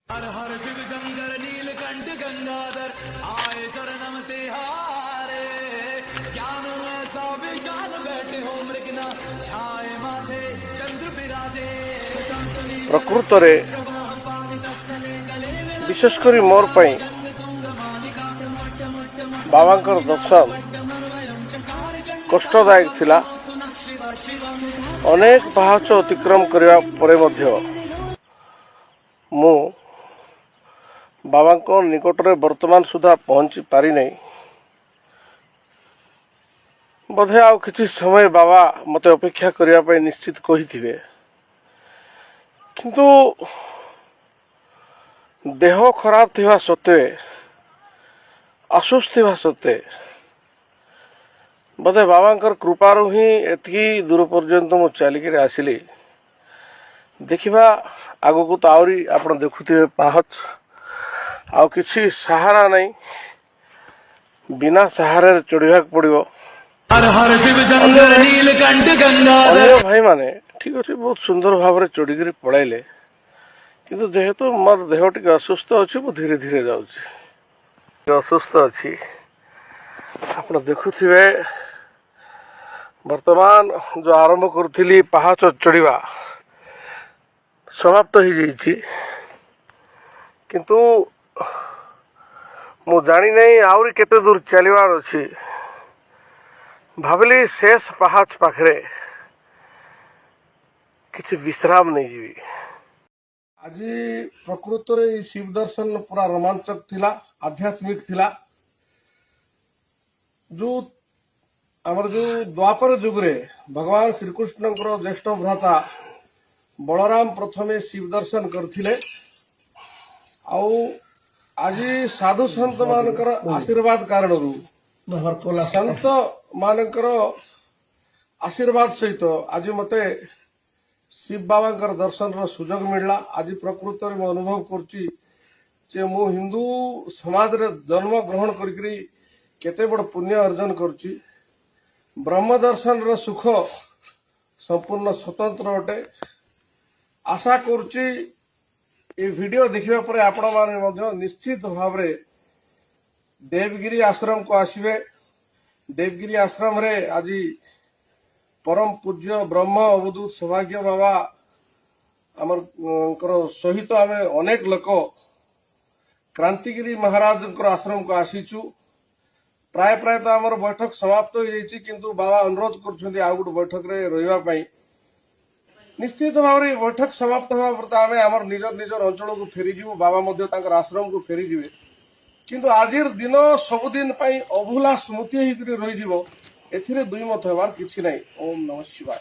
हर हर शिव शंकर नीलकंठ गंगाधर आए शरणम तिहारे ज्ञान ऐसा विशाल बैठे हो मृगना छाए माथे चंद्र विराजे प्रकृतरे विशेषकर मोर पाई बाबांकर दर्शन कष्टदायक थिला। अनेक पाहाच अतिक्रम करने परे मध्य मु बाबा निकटरे वर्तमान सुधा पहुंची पारि नहीं। बोधे आउ किछि समय बाबा मते अपेक्षा करिया पई निश्चित कहिथिबे, किंतु देह खराब थिबा सत्वे असुस्थ थिबा सत्वे बोधे बाबांकर कृपारु ही एतकी दूर पर्यंत मु चलिक आसिली। देखिबा आगु तो आउरी आपण देखुथिबे पाहच आउ किछि सहारा नहीं, बिना सहारे चढ़िया पड़ो। हर हर शिव शंकर नीलकंठ गंगाधर भाई माने ठीक अच्छे बहुत सुंदर भाव में चढ़ी पड़ाइले, किंतु जेहेतु मोर देह टी असुस्थ अच्छी मु धीरे धीरे जाऊँगी। असुस्थ अच्छी आप देखुवे वर्तमान जो आरंभ करी पाहाच चढ़ा समाप्त हो जाइए, किंतु मु जानी नहीं आउरी केते दूर चलवार अच्छी। भाविली शेष पाहाच पाखरे किसी विश्राम नहीं जीवी। आज प्रकृत रे शिव दर्शन पूरा रोमांचक थिला, आध्यात्मिक थिला। जो आमर जो द्वापर युग रे भगवान श्रीकृष्ण ज्येष्ठ भ्राता बलराम प्रथमे शिव दर्शन करथिले। आज साधु संत मानकर आशीर्वाद कारण संत मानकर आशीर्वाद सहित आज मते शिव बाबा दर्शन सुजोग मिलला। आज प्रकृत में अनुभव करुच्ची मु हिंदू समाज रे जन्म ग्रहण करी केते बड़ पुण्य अर्जन करुच्ची। ब्रह्म दर्शन रो सुख संपूर्ण स्वतंत्र अटे। आशा करुच्ची ये वीडियो देखिबा परे आपण माने निश्चित भाव रे देवगिरी आश्रम को आसवे। देवगिरी आश्रम रे आज परम पूज्य ब्रह्म अवधूत सौभाग्य बाबा आमर सहित आम अनेक लोक क्रांतिगिरी महाराज आश्रम को आसीचु। प्राय प्राय तो आमर बैठक समाप्त हो जाइए, किंतु बाबा अनुरोध कर आउ गोटे बैठक रे रहिबा पई। निश्चित भाव में बैठक समाप्त होगा पर आम आमर निजर निजर अंचल को फेरीजु। बाबा आश्रम को फेरीजे, किंतु आजिर दिन सबुदिन अभूला स्मृति होकर रही एथिरे दुई मत होबार किछि नहीं। ओम नमः शिवाय।